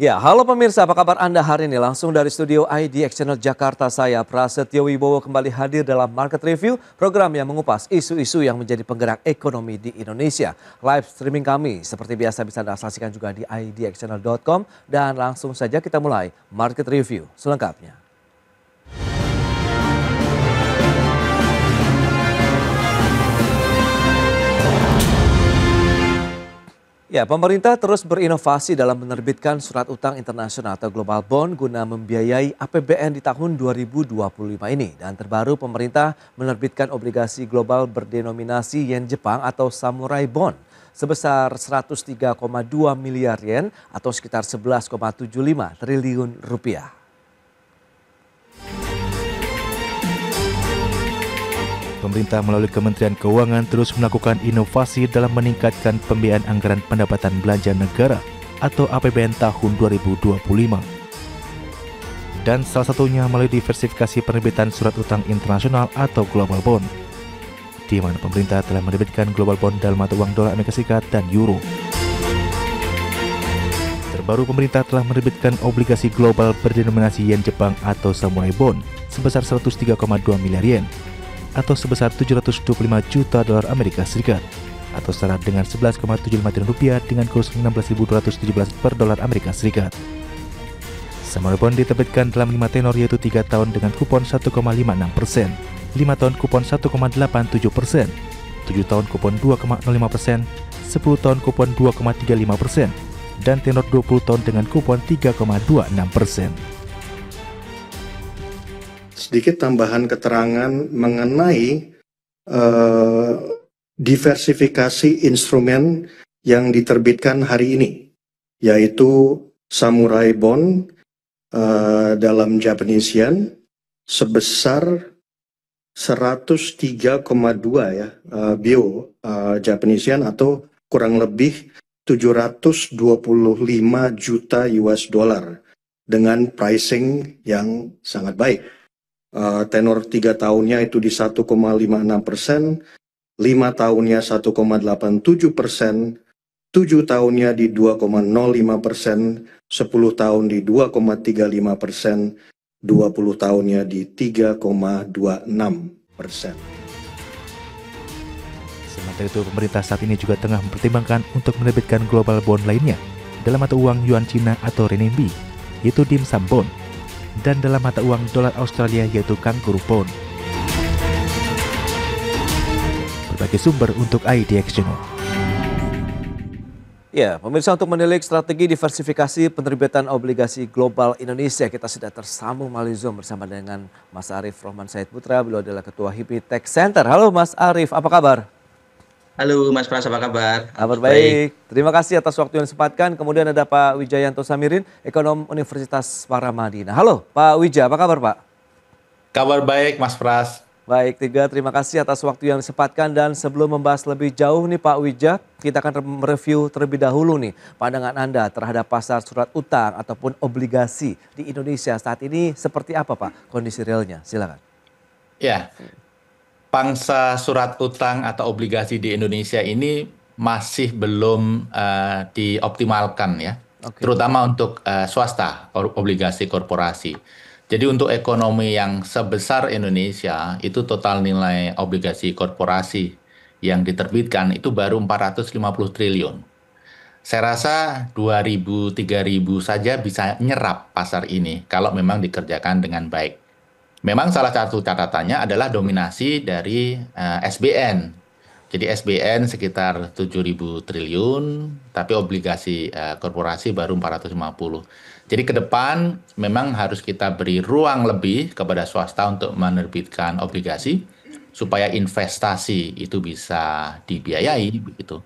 Ya, halo pemirsa, apa kabar Anda hari ini? Langsung dari studio IDX Channel Jakarta, saya Prasetyo Wibowo kembali hadir dalam Market Review, program yang mengupas isu-isu yang menjadi penggerak ekonomi di Indonesia. Live streaming kami seperti biasa bisa Anda saksikan juga di idxchannel.com dan langsung saja kita mulai Market Review selengkapnya. Ya, pemerintah terus berinovasi dalam menerbitkan surat utang internasional atau global bond guna membiayai APBN di tahun 2025 ini. Dan terbaru pemerintah menerbitkan obligasi global berdenominasi yen Jepang atau samurai bond sebesar 103,2 miliar yen atau sekitar 11,75 triliun rupiah. Pemerintah melalui Kementerian Keuangan terus melakukan inovasi dalam meningkatkan pembiayaan anggaran pendapatan belanja negara atau APBN tahun 2025. Dan salah satunya melalui diversifikasi penerbitan surat utang internasional atau global bond, di mana pemerintah telah menerbitkan global bond dalam mata uang dolar Amerika Serikat dan euro. Terbaru pemerintah telah menerbitkan obligasi global berdenominasi yen Jepang atau samurai bond sebesar 103,2 miliar yen atau sebesar 725 juta dolar Amerika Serikat atau setara dengan 11,75 triliun rupiah dengan kurs 16.217 per dolar Amerika Serikat. Samurai bond diterbitkan dalam 5 tenor yaitu 3 tahun dengan kupon 1,56%, 5 tahun kupon 1,87%, 7 tahun kupon 2,05%, 10 tahun kupon 2,35%, dan tenor 20 tahun dengan kupon 3,26%. Sedikit tambahan keterangan mengenai diversifikasi instrumen yang diterbitkan hari ini, yaitu Samurai Bond dalam Japanese Yen sebesar 103,2 bio Japanese Yen atau kurang lebih 725 juta US dollar dengan pricing yang sangat baik. Tenor 3 tahunnya itu di 1,56%, 5 tahunnya 1,87%, 7 tahunnya di 2,05%, 10 tahun di 2,35%, 20 tahunnya di 3,26%. Sementara itu pemerintah saat ini juga tengah mempertimbangkan untuk menerbitkan global bond lainnya dalam mata uang yuan Cina atau renminbi, yaitu dim sum bond, dan dalam mata uang dolar Australia yaitu kangaroo pound. Berbagai sumber untuk IDX Channel. Ya, pemirsa, untuk menilik strategi diversifikasi penerbitan obligasi global Indonesia, kita sudah tersambung melalui Zoom bersama dengan Mas Arief Rohman Said Putra. Beliau adalah Ketua HIPMI Tech Center. Halo Mas Arief, apa kabar? Halo Mas Pras, apa kabar? Kabar baik. Terima kasih atas waktu yang disempatkan. Kemudian ada Pak Wijayanto Samirin, Ekonom Universitas Paramadina. Halo Pak Wija, apa kabar Pak? Kabar baik Mas Pras. Baik, terima kasih atas waktu yang disempatkan. Dan sebelum membahas lebih jauh nih Pak Wija, kita akan mereview terlebih dahulu nih pandangan Anda terhadap pasar surat utang ataupun obligasi di Indonesia saat ini seperti apa Pak kondisi realnya? Silakan. Ya, pangsa surat utang atau obligasi di Indonesia ini masih belum dioptimalkan ya, terutama untuk swasta, obligasi korporasi. Jadi untuk ekonomi yang sebesar Indonesia, itu total nilai obligasi korporasi yang diterbitkan itu baru 450 triliun. Saya rasa 2.000, 3.000 saja bisa nyerap pasar ini kalau memang dikerjakan dengan baik. Memang salah satu catatannya adalah dominasi dari SBN. Jadi SBN sekitar 7.000 triliun, tapi obligasi korporasi baru 450. Jadi ke depan memang harus kita beri ruang lebih kepada swasta untuk menerbitkan obligasi supaya investasi itu bisa dibiayai begitu.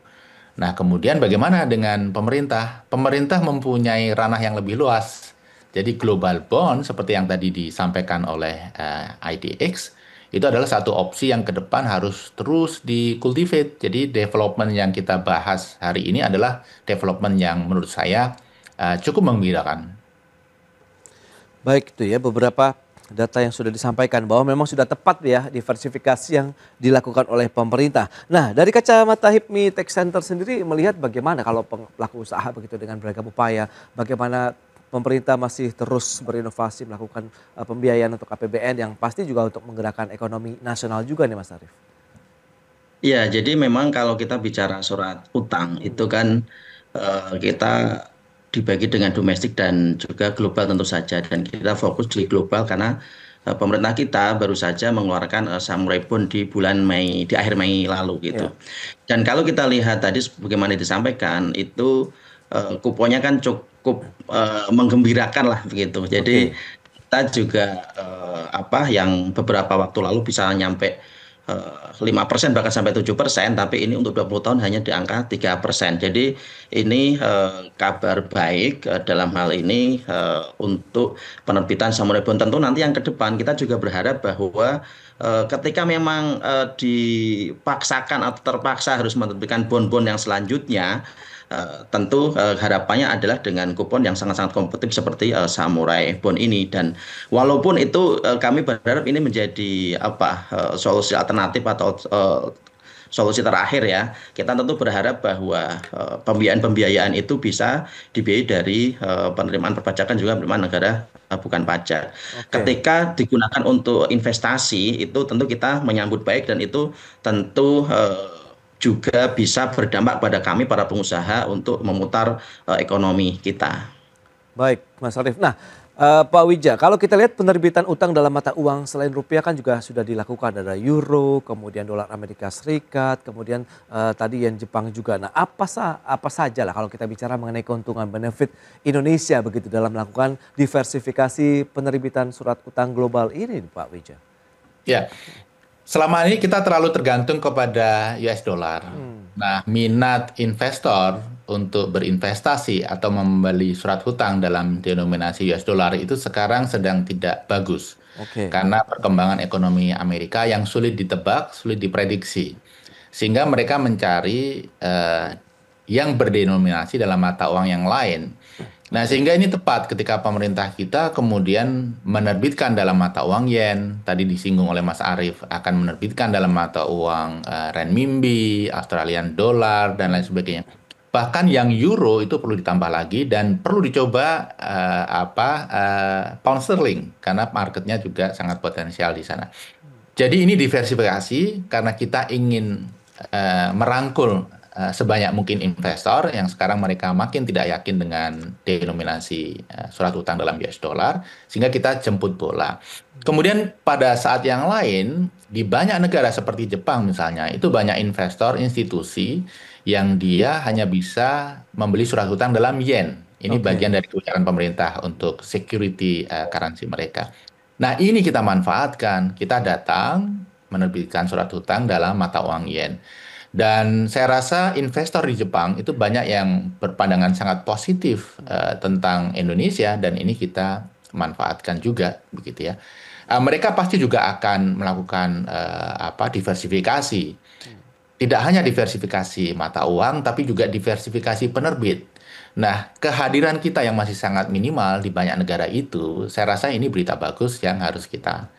Nah, kemudian bagaimana dengan pemerintah? Pemerintah mempunyai ranah yang lebih luas. Jadi global bond seperti yang tadi disampaikan oleh IDX itu adalah satu opsi yang ke depan harus terus dikultivate. Jadi development yang kita bahas hari ini adalah development yang menurut saya cukup menggembirakan. Baik, itu ya beberapa data yang sudah disampaikan bahwa memang sudah tepat ya diversifikasi yang dilakukan oleh pemerintah. Nah, dari kacamata HIPMI Tech Center sendiri melihat bagaimana kalau pelaku usaha begitu dengan beragam upaya, bagaimana pemerintah masih terus berinovasi melakukan pembiayaan untuk APBN yang pasti juga untuk menggerakkan ekonomi nasional juga nih Mas Arief. Iya, jadi memang kalau kita bicara surat utang itu kan kita dibagi dengan domestik dan juga global tentu saja. Dan kita fokus di global karena pemerintah kita baru saja mengeluarkan Samurai Bond di bulan Mei, di akhir Mei lalu gitu. Dan kalau kita lihat tadi bagaimana disampaikan itu kuponnya kan cukup menggembirakan lah begitu. Jadi kita juga yang beberapa waktu lalu bisa nyampe 5% bahkan sampai 7%, tapi ini untuk 20 tahun hanya di angka 3%. Jadi ini kabar baik dalam hal ini untuk penerbitan Samurai Bond. Tentu nanti yang ke depan kita juga berharap bahwa ketika memang dipaksakan atau terpaksa harus menerbitkan bond-bond yang selanjutnya, tentu harapannya adalah dengan kupon yang sangat-sangat kompetitif seperti Samurai Bond ini. Dan walaupun itu kami berharap ini menjadi solusi alternatif atau solusi terakhir ya, kita tentu berharap bahwa pembiayaan itu bisa dibiayai dari penerimaan perpajakan juga penerimaan negara bukan pajak. Ketika digunakan untuk investasi itu tentu kita menyambut baik dan itu tentu juga bisa berdampak pada kami para pengusaha untuk memutar ekonomi kita. Baik, Mas Arief. Nah, Pak Wija, kalau kita lihat penerbitan utang dalam mata uang selain rupiah kan juga sudah dilakukan, ada euro, kemudian dolar Amerika Serikat, kemudian tadi yen Jepang juga. Nah, apa saja lah kalau kita bicara mengenai keuntungan benefit Indonesia begitu dalam melakukan diversifikasi penerbitan surat utang global ini, Pak Wija? Ya. Selama ini kita terlalu tergantung kepada US dollar. Nah, minat investor untuk berinvestasi atau membeli surat hutang dalam denominasi US dollar itu sekarang sedang tidak bagus. Karena perkembangan ekonomi Amerika yang sulit ditebak, sulit diprediksi. Sehingga mereka mencari yang berdenominasi dalam mata uang yang lain. Nah, sehingga ini tepat ketika pemerintah kita kemudian menerbitkan dalam mata uang yen, tadi disinggung oleh Mas Arief, akan menerbitkan dalam mata uang renminbi, Australian dollar, dan lain sebagainya. Bahkan yang euro itu perlu ditambah lagi dan perlu dicoba pound sterling, karena marketnya juga sangat potensial di sana. Jadi ini diversifikasi karena kita ingin merangkul sebanyak mungkin investor yang sekarang mereka makin tidak yakin dengan denominasi surat utang dalam US dollar, sehingga kita jemput bola. Kemudian pada saat yang lain, di banyak negara seperti Jepang misalnya, itu banyak investor institusi yang dia hanya bisa membeli surat utang dalam yen. Ini bagian dari kebijakan pemerintah untuk security currency mereka. Nah, ini kita manfaatkan. Kita datang menerbitkan surat utang dalam mata uang yen. Dan saya rasa investor di Jepang itu banyak yang berpandangan sangat positif tentang Indonesia, dan ini kita manfaatkan juga begitu ya. Mereka pasti juga akan melakukan diversifikasi. Tidak hanya diversifikasi mata uang, tapi juga diversifikasi penerbit. Nah, kehadiran kita yang masih sangat minimal di banyak negara itu, saya rasa ini berita bagus yang harus kita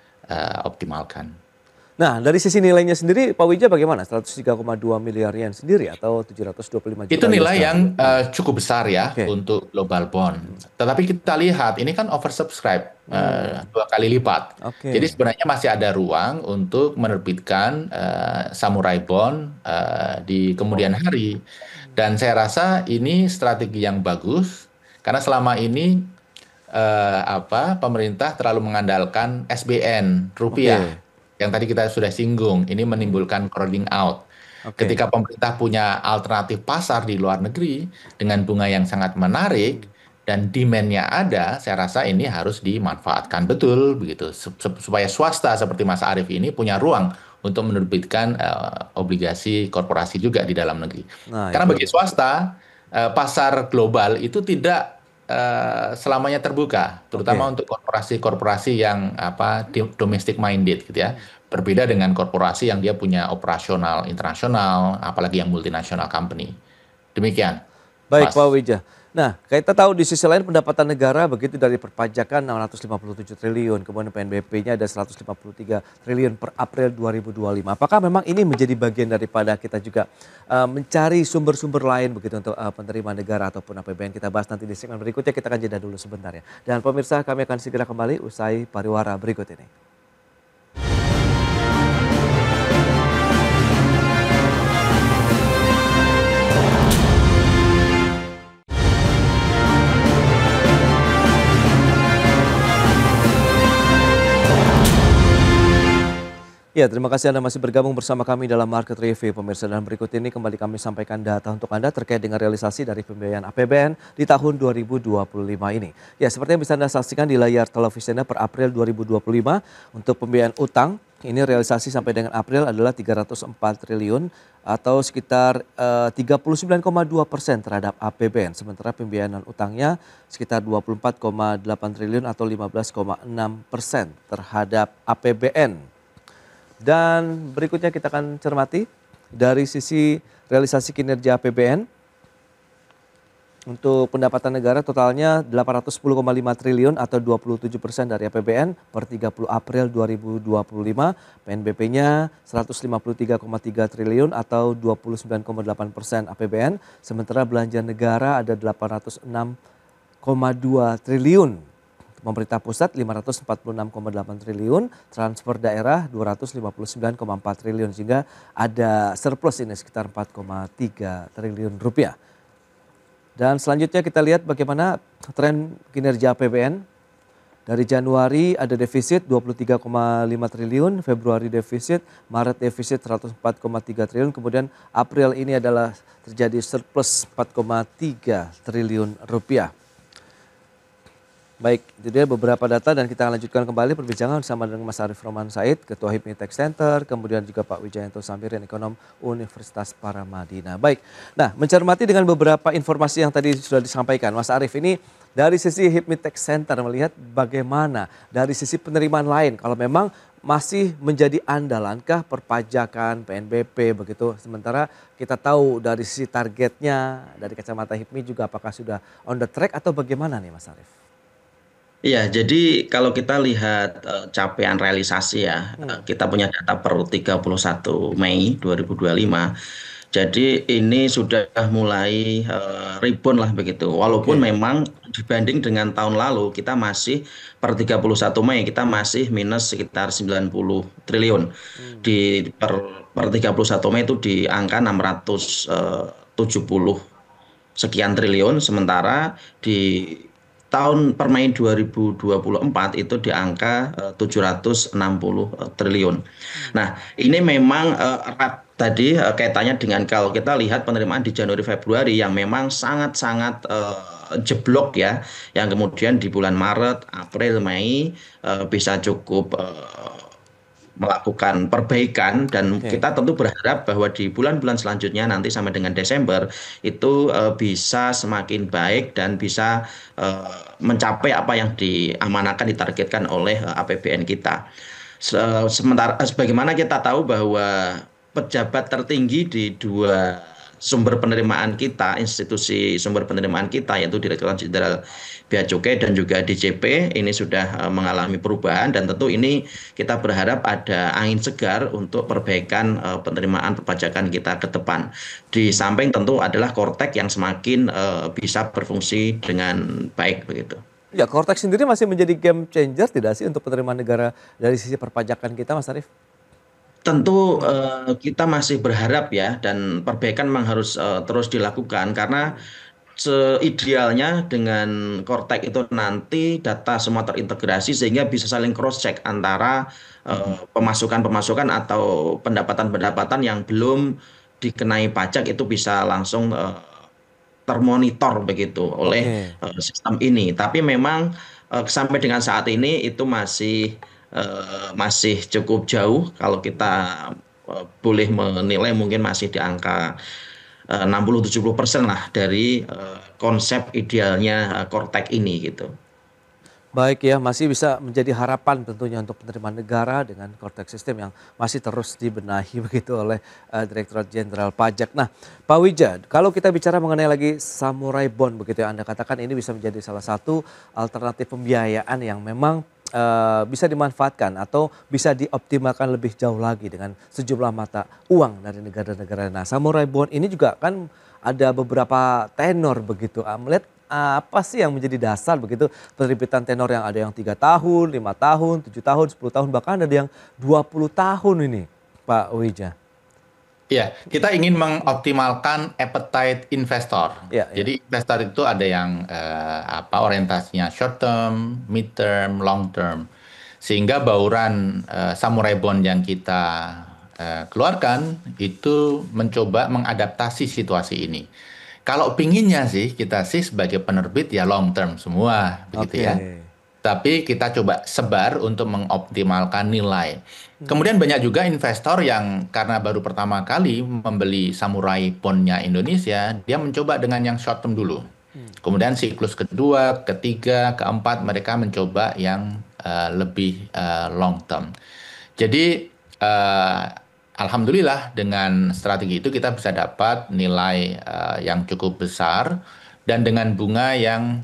optimalkan. Nah, dari sisi nilainya sendiri, Pak Wija bagaimana? 103,2 miliar yen sendiri atau 725 juta? Itu nilai yang cukup besar ya untuk global bond. Tetapi kita lihat ini kan oversubscribe 2 kali lipat. Jadi sebenarnya masih ada ruang untuk menerbitkan Samurai Bond di kemudian hari. Dan saya rasa ini strategi yang bagus karena selama ini pemerintah terlalu mengandalkan SBN rupiah. Yang tadi kita sudah singgung, ini menimbulkan crowding out. Ketika pemerintah punya alternatif pasar di luar negeri dengan bunga yang sangat menarik dan demand-nya ada, saya rasa ini harus dimanfaatkan betul begitu supaya swasta seperti Mas Arief ini punya ruang untuk menerbitkan obligasi korporasi juga di dalam negeri. Karena bagi swasta, pasar global itu tidak selamanya terbuka, terutama untuk korporasi-korporasi yang domestic minded gitu ya. Berbeda dengan korporasi yang dia punya operasional internasional, apalagi yang multinational company. Demikian. Baik, Pak Wija. Nah, kita tahu di sisi lain pendapatan negara begitu dari perpajakan 657 triliun, kemudian PNBP-nya ada 153 triliun per April 2025. Apakah memang ini menjadi bagian daripada kita juga mencari sumber-sumber lain begitu untuk penerima negara ataupun APBN? Kita bahas nanti di segmen berikutnya, kita akan jeda dulu sebentar ya. Dan pemirsa, kami akan segera kembali usai pariwara berikut ini. Ya, terima kasih Anda masih bergabung bersama kami dalam Market Review, pemirsa. Dan berikut ini kembali kami sampaikan data untuk Anda terkait dengan realisasi dari pembiayaan APBN di tahun 2025 ini. Ya, seperti yang bisa Anda saksikan di layar televisi Anda per April 2025 untuk pembiayaan utang, ini realisasi sampai dengan April adalah 304 triliun atau sekitar 39,2% terhadap APBN. Sementara pembiayaan utangnya sekitar 24,8 triliun atau 15,6% terhadap APBN. Dan berikutnya kita akan cermati dari sisi realisasi kinerja APBN. Untuk pendapatan negara totalnya 810,5 triliun atau 27% dari APBN per 30 April 2025. PNBP-nya 153,3 triliun atau 29,8% APBN. Sementara belanja negara ada 806,2 triliun. Pemerintah pusat 546,8 triliun, transfer daerah 259,4 triliun sehingga ada surplus ini sekitar 4,3 triliun rupiah. Dan selanjutnya kita lihat bagaimana tren kinerja APBN. Dari Januari ada defisit 23,5 triliun, Februari defisit, Maret defisit 104,3 triliun, kemudian April ini adalah terjadi surplus 4,3 triliun rupiah. Baik, itu dia beberapa data dan kita lanjutkan kembali perbincangan bersama dengan Mas Arief Roman Said, Ketua HIPMI Tech Center, kemudian juga Pak Wijayanto Samirin, Ekonom Universitas Paramadina. Baik, nah mencermati dengan beberapa informasi yang tadi sudah disampaikan, Mas Arief, ini dari sisi HIPMI Tech Center melihat bagaimana dari sisi penerimaan lain, kalau memang masih menjadi andalankah perpajakan, PNBP begitu, sementara kita tahu dari sisi targetnya, dari kacamata HIPMI juga apakah sudah on the track atau bagaimana nih Mas Arief? Iya, jadi kalau kita lihat capaian realisasi ya, kita punya data per 31 Mei 2025. Jadi ini sudah mulai rebound lah begitu. Walaupun memang dibanding dengan tahun lalu kita masih per 31 Mei kita masih minus sekitar 90 triliun. Di per 31 Mei itu di angka 670 sekian triliun, sementara di tahun per Mei 2024 itu di angka 760 triliun. Nah, ini memang erat tadi kaitannya dengan kalau kita lihat penerimaan di Januari Februari yang memang sangat-sangat jeblok ya, yang kemudian di bulan Maret, April, Mei bisa cukup melakukan perbaikan dan kita tentu berharap bahwa di bulan-bulan selanjutnya nanti sampai dengan Desember itu bisa semakin baik dan bisa mencapai apa yang diamanahkan ditargetkan oleh APBN kita. Sementara sebagaimana kita tahu bahwa pejabat tertinggi di dua sumber penerimaan kita, institusi sumber penerimaan kita yaitu Direktorat Jenderal Bea Cukai dan juga DJP ini sudah mengalami perubahan dan tentu ini kita berharap ada angin segar untuk perbaikan penerimaan perpajakan kita ke depan. Di samping tentu adalah Kortek yang semakin bisa berfungsi dengan baik begitu. Ya, Kortek sendiri masih menjadi game changer tidak sih untuk penerimaan negara dari sisi perpajakan kita, Mas Arief? Tentu kita masih berharap ya dan perbaikan memang harus terus dilakukan karena seidealnya dengan Kortek itu nanti data semua terintegrasi sehingga bisa saling cross check antara pemasukan-pemasukan atau pendapatan-pendapatan yang belum dikenai pajak itu bisa langsung termonitor begitu oleh sistem ini. Tapi memang sampai dengan saat ini itu masih cukup jauh kalau kita boleh menilai mungkin masih di angka 60-70% lah dari konsep idealnya Kortek ini gitu. Baik ya, masih bisa menjadi harapan tentunya untuk penerimaan negara dengan konteks sistem yang masih terus dibenahi begitu oleh Direktorat Jenderal Pajak. Nah, Pak Wija, kalau kita bicara mengenai lagi samurai bond begitu ya, Anda katakan ini bisa menjadi salah satu alternatif pembiayaan yang memang bisa dimanfaatkan atau bisa dioptimalkan lebih jauh lagi dengan sejumlah mata uang dari negara-negara. Nah, samurai bond ini juga kan ada beberapa tenor begitu. Melihat apa sih yang menjadi dasar begitu penerbitan tenor yang ada yang 3 tahun, 5 tahun, 7 tahun, 10 tahun, bahkan ada yang 20 tahun ini, Pak Wija. Ya, kita ingin mengoptimalkan appetite investor. Ya, ya. Jadi investor itu ada yang orientasinya short term, mid term, long term. Sehingga bauran samurai bond yang kita keluarkan itu mencoba mengadaptasi situasi ini. Kalau pinginnya sih kita sih sebagai penerbit ya long term semua begitu ya. Oke. Tapi kita coba sebar untuk mengoptimalkan nilai. Kemudian banyak juga investor yang karena baru pertama kali membeli samurai bondnya Indonesia, dia mencoba dengan yang short term dulu. Kemudian siklus kedua, ketiga, keempat mereka mencoba yang lebih long term. Jadi alhamdulillah dengan strategi itu kita bisa dapat nilai yang cukup besar dan dengan bunga yang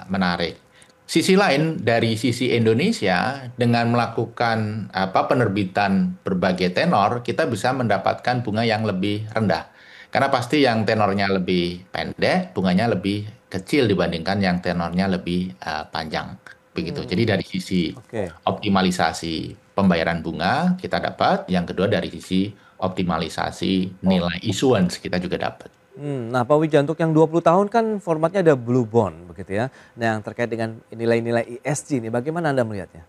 menarik. Sisi lain dari sisi Indonesia dengan melakukan penerbitan berbagai tenor kita bisa mendapatkan bunga yang lebih rendah. Karena pasti yang tenornya lebih pendek, bunganya lebih kecil dibandingkan yang tenornya lebih panjang. Begitu. Jadi dari sisi optimalisasi pembayaran bunga kita dapat, yang kedua dari sisi optimalisasi nilai issuance kita juga dapat. Nah, Pak Wija, untuk yang 20 tahun kan formatnya ada blue bond begitu ya. Nah, yang terkait dengan nilai-nilai ESG ini bagaimana Anda melihatnya?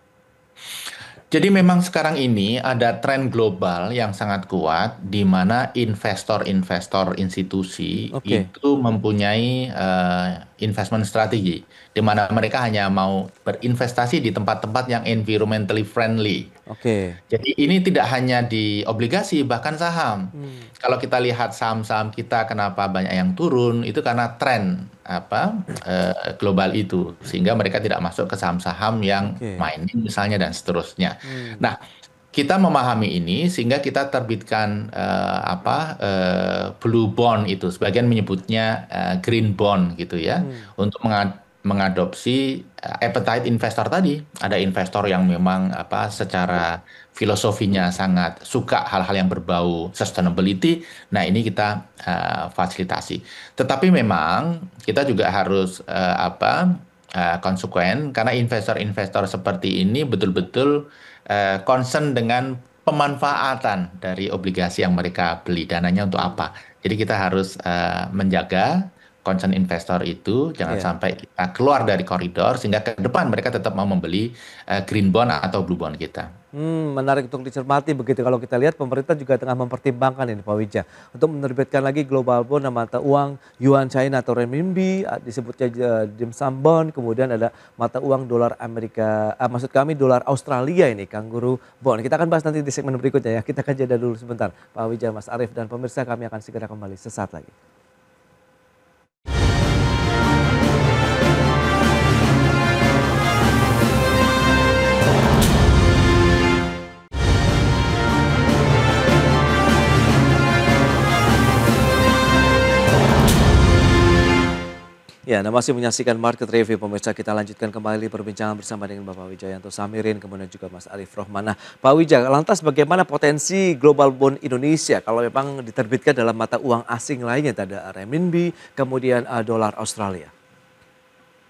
Jadi memang sekarang ini ada tren global yang sangat kuat di mana investor-investor institusi itu mempunyai investment strategi di mana mereka hanya mau berinvestasi di tempat-tempat yang environmentally friendly. Jadi ini tidak hanya di obligasi bahkan saham. Kalau kita lihat saham-saham kita kenapa banyak yang turun itu karena tren global itu sehingga mereka tidak masuk ke saham-saham yang mining misalnya dan seterusnya. Nah, kita memahami ini sehingga kita terbitkan blue bond itu, sebagian menyebutnya green bond gitu ya, untuk mengadopsi appetite investor tadi. Ada investor yang memang secara filosofinya sangat suka hal-hal yang berbau sustainability. Nah, ini kita fasilitasi. Tetapi memang kita juga harus konsekuen karena investor-investor seperti ini betul-betul concern dengan pemanfaatan dari obligasi yang mereka beli, dananya untuk apa. Jadi kita harus menjaga concern investor itu jangan sampai kita keluar dari koridor sehingga ke depan mereka tetap mau membeli green bond atau blue bond kita. Menarik untuk dicermati begitu. Kalau kita lihat pemerintah juga tengah mempertimbangkan ini Pak Wija untuk menerbitkan lagi global bond mata uang yuan China atau renminbi, disebutnya dim sum bond, kemudian ada mata uang dolar Amerika, maksud kami dolar Australia ini kangguru bond. Kita akan bahas nanti di segmen berikutnya ya. Kita akan jeda dulu sebentar. Pak Wija, Mas Arief dan pemirsa, kami akan segera kembali sesaat lagi. Ya, Anda masih menyaksikan Market Review, pemirsa. Kita lanjutkan kembali perbincangan bersama dengan Bapak Wijayanto Samirin, kemudian juga Mas Arief Rohman. Nah, Pak Wija, lantas bagaimana potensi global bond Indonesia kalau memang diterbitkan dalam mata uang asing lainnya, ada renminbi, kemudian dolar Australia?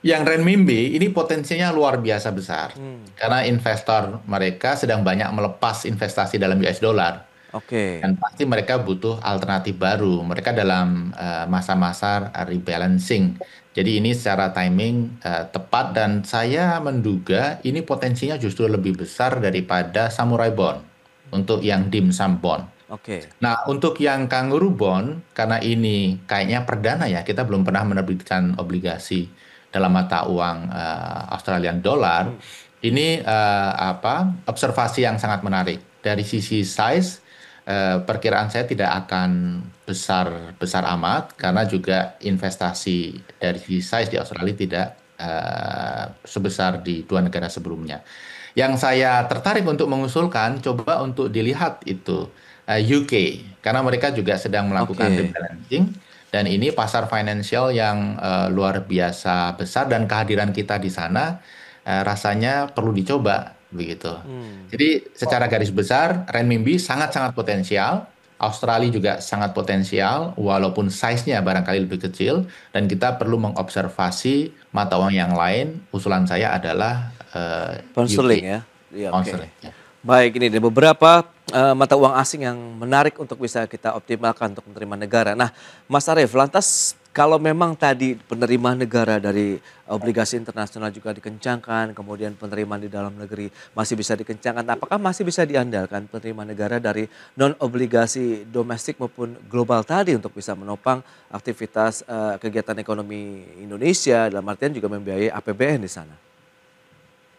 Yang renminbi ini potensinya luar biasa besar, karena investor mereka sedang banyak melepas investasi dalam US dollar. Dan pasti mereka butuh alternatif baru. Mereka dalam masa-masa rebalancing. Jadi ini secara timing tepat dan saya menduga ini potensinya justru lebih besar daripada samurai bond untuk yang dim sum bond. Nah, untuk yang kangaroo bond karena ini kayaknya perdana ya, kita belum pernah menerbitkan obligasi dalam mata uang Australian dollar. Ini observasi yang sangat menarik dari sisi size. Perkiraan saya tidak akan besar amat karena juga investasi dari size di Australia tidak sebesar di dua negara sebelumnya. Yang saya tertarik untuk mengusulkan, coba untuk dilihat itu UK, karena mereka juga sedang melakukan Oke. rebalancing, dan ini pasar finansial yang luar biasa besar, dan kehadiran kita di sana rasanya perlu dicoba begitu. Jadi secara garis besar, renminbi sangat-sangat potensial. Australia juga sangat potensial, walaupun size-nya barangkali lebih kecil, dan kita perlu mengobservasi mata uang yang lain. Usulan saya adalah Pound sterling UK, ya. Iya, pound oke. sterling. Ya. Baik, ini ada beberapa mata uang asing yang menarik untuk bisa kita optimalkan untuk menerima negara. Nah, Mas Arief, lantas kalau memang tadi penerimaan negara dari obligasi internasional juga dikencangkan, kemudian penerimaan di dalam negeri masih bisa dikencangkan, apakah masih bisa diandalkan penerimaan negara dari non-obligasi domestik maupun global tadi untuk bisa menopang aktivitas kegiatan ekonomi Indonesia, dalam artian juga membiayai APBN di sana?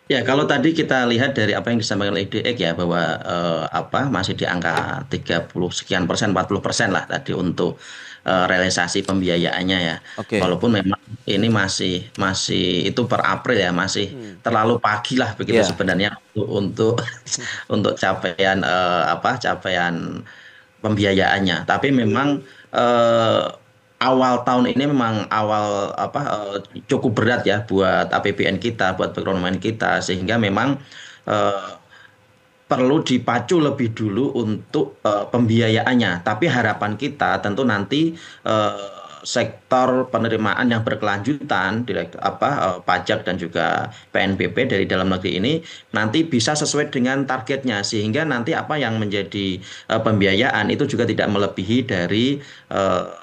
Ya, kalau tadi kita lihat dari apa yang disampaikan oleh IDX ya, bahwa masih di angka 30 sekian persen, 40% lah tadi untuk realisasi pembiayaannya ya. Oke. Walaupun memang ini masih masih itu per April ya, masih terlalu pagi lah begitu Iya. sebenarnya untuk untuk capaian capaian pembiayaannya. Tapi memang eh, awal tahun ini memang cukup berat ya buat APBN kita, buat perekonomian kita, sehingga memang eh, perlu dipacu lebih dulu untuk pembiayaannya. Tapi harapan kita tentu nanti sektor penerimaan yang berkelanjutan, pajak dan juga PNBP dari dalam negeri ini nanti bisa sesuai dengan targetnya, sehingga nanti apa yang menjadi pembiayaan itu juga tidak melebihi dari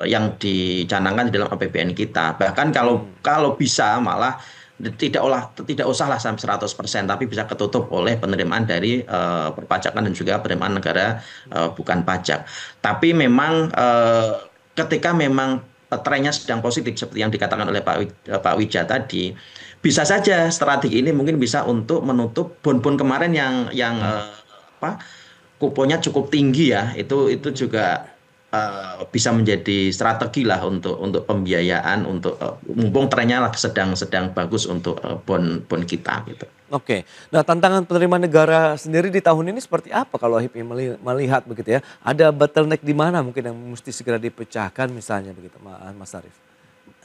yang dicanangkan di dalam APBN kita. Bahkan kalau bisa malah tidak usahlah sampai 100%, tapi bisa ketutup oleh penerimaan dari perpajakan dan juga penerimaan negara bukan pajak. Tapi memang ketika memang trennya sedang positif seperti yang dikatakan oleh Pak Wija tadi, bisa saja strategi ini mungkin bisa untuk menutup bond-bond kemarin yang kuponnya cukup tinggi ya. Itu juga bisa menjadi strategi lah untuk pembiayaan, untuk mumpung trennya sedang bagus untuk bond kita gitu. Oke. Nah, tantangan penerimaan negara sendiri di tahun ini seperti apa kalau HIPMI melihat begitu ya? Ada bottleneck di mana mungkin yang mesti segera dipecahkan misalnya begitu, Mas Arief?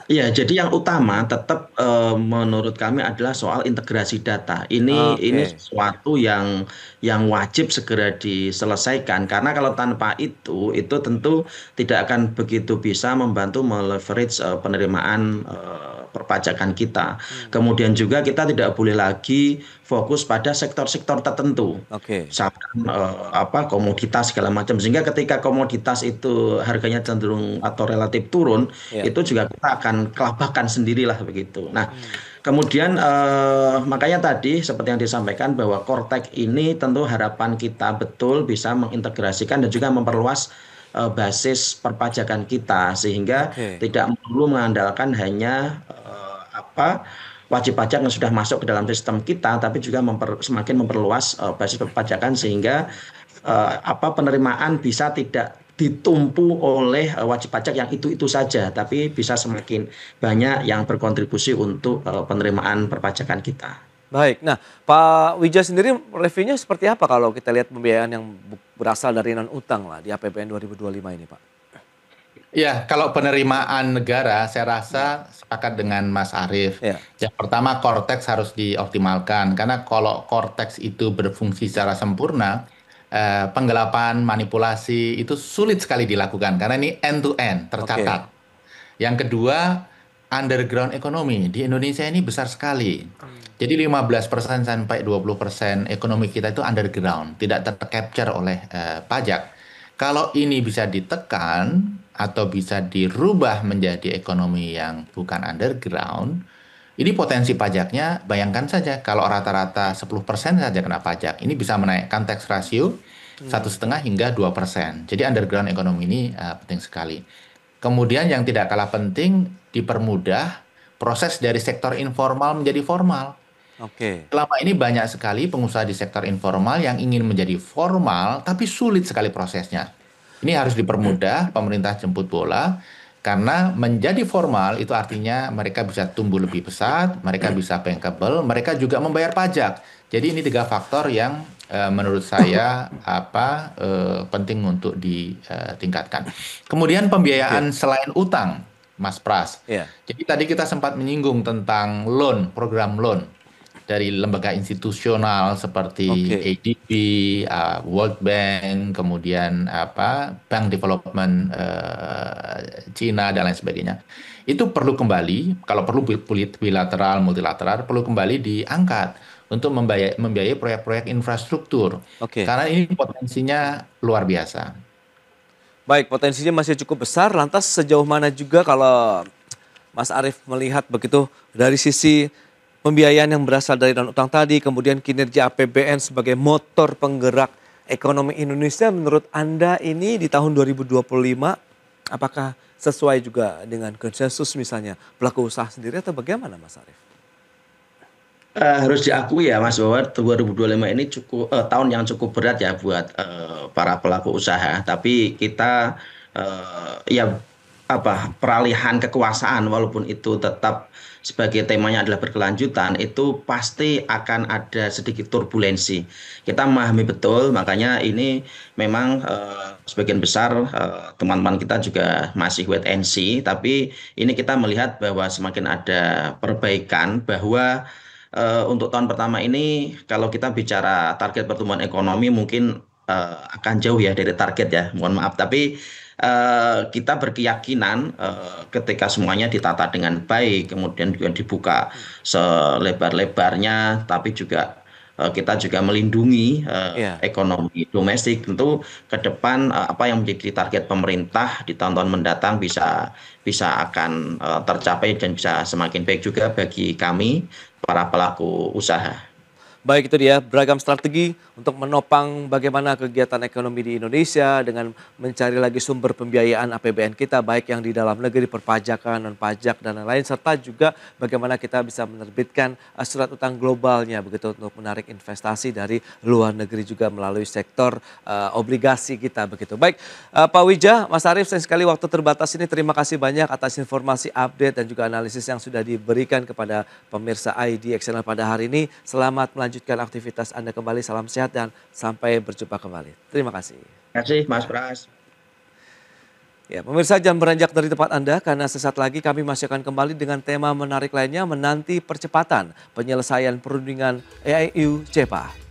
Iya, jadi yang utama tetap menurut kami adalah soal integrasi data. Ini Oke. sesuatu yang wajib segera diselesaikan, karena kalau tanpa itu tentu tidak akan begitu bisa membantu meleverage penerimaan perpajakan kita. Kemudian juga kita tidak boleh lagi fokus pada sektor-sektor tertentu. Oke. Misalkan komoditas segala macam, sehingga ketika komoditas itu harganya cenderung atau relatif turun, Ya. itu juga kita akan kelabakan sendirilah begitu. Nah, kemudian makanya tadi seperti yang disampaikan bahwa Kortek ini tentu harapan kita betul bisa mengintegrasikan dan juga memperluas basis perpajakan kita, sehingga Oke. tidak perlu mengandalkan hanya wajib pajak yang sudah masuk ke dalam sistem kita, tapi juga semakin memperluas basis perpajakan, sehingga penerimaan bisa tidak ditumpu oleh wajib pajak yang itu saja, tapi bisa semakin banyak yang berkontribusi untuk penerimaan perpajakan kita. Baik. Nah, Pak Wija sendiri reviewnya seperti apa kalau kita lihat pembiayaan yang berasal dari non utang lah di APBN 2025 ini, Pak? Ya, kalau penerimaan negara, saya rasa sepakat dengan Mas Arief. Ya. Yang pertama, Kortex harus dioptimalkan. Karena kalau Kortex itu berfungsi secara sempurna, penggelapan, manipulasi itu sulit sekali dilakukan. Karena ini end-to-end, tercatat. Yang kedua, underground ekonomi. Di Indonesia ini besar sekali. Jadi 15% sampai 20% ekonomi kita itu underground, tidak tercapture oleh pajak. Kalau ini bisa ditekan atau bisa dirubah menjadi ekonomi yang bukan underground, ini potensi pajaknya, bayangkan saja kalau rata-rata 10% saja kena pajak, ini bisa menaikkan tax ratio 1,5 hingga 2%. Jadi underground ekonomi ini penting sekali. Kemudian yang tidak kalah penting, dipermudah proses dari sektor informal menjadi formal. Oke. Selama ini banyak sekali pengusaha di sektor informal yang ingin menjadi formal, tapi sulit sekali prosesnya. Ini harus dipermudah, pemerintah jemput bola, Karena menjadi formal itu artinya mereka bisa tumbuh lebih pesat, mereka bisa bankable, mereka juga membayar pajak. Jadi ini 3 faktor yang menurut saya penting untuk ditingkatkan. Kemudian pembiayaan selain utang, Mas Pras. Iya. Jadi tadi kita sempat menyinggung tentang loan, program loan dari lembaga institusional seperti ADB, World Bank, kemudian Bank Development Cina dan lain sebagainya. Itu perlu kembali, kalau perlu bilateral, multilateral, perlu kembali diangkat untuk membiayai proyek-proyek infrastruktur. Karena ini potensinya luar biasa. Baik, potensinya masih cukup besar. Lantas sejauh mana juga kalau Mas Arief melihat begitu dari sisi pembiayaan yang berasal dari non-utang tadi, kemudian kinerja APBN sebagai motor penggerak ekonomi Indonesia, menurut Anda ini di tahun 2025 apakah sesuai juga dengan konsensus misalnya pelaku usaha sendiri atau bagaimana, Mas Arief? Harus diakui ya Mas bahwa 2025 ini tahun yang cukup berat ya buat para pelaku usaha. Tapi kita peralihan kekuasaan walaupun itu tetap sebagai temanya adalah berkelanjutan, itu pasti akan ada sedikit turbulensi. Kita memahami betul, makanya ini memang sebagian besar teman-teman kita juga masih wait and see, tapi ini kita melihat bahwa semakin ada perbaikan, bahwa untuk tahun pertama ini kalau kita bicara target pertumbuhan ekonomi mungkin akan jauh ya dari target ya, mohon maaf. Tapi kita berkeyakinan ketika semuanya ditata dengan baik, kemudian juga dibuka selebar-lebarnya, tapi juga kita juga melindungi ekonomi domestik. Tentu ke depan apa yang menjadi target pemerintah di tahun-tahun mendatang bisa akan tercapai dan bisa semakin baik juga bagi kami para pelaku usaha. Baik, itu dia beragam strategi untuk menopang bagaimana kegiatan ekonomi di Indonesia dengan mencari lagi sumber pembiayaan APBN kita, baik yang di dalam negeri, perpajakan, non-pajak, dan lain-lain, serta juga bagaimana kita bisa menerbitkan surat utang globalnya begitu untuk menarik investasi dari luar negeri juga melalui sektor obligasi kita begitu. Baik, Pak Wija, Mas Arief, sayang sekali waktu terbatas ini, terima kasih banyak atas informasi, update, dan juga analisis yang sudah diberikan kepada pemirsa ID Excellent pada hari ini. Selamat melanjutkan aktivitas Anda kembali, salam sehat dan sampai berjumpa kembali. Terima kasih. Terima kasih Mas Pras. Ya, pemirsa jangan beranjak dari tempat Anda karena sesaat lagi kami masih akan kembali dengan tema menarik lainnya menanti percepatan penyelesaian perundingan EIU-CEPA.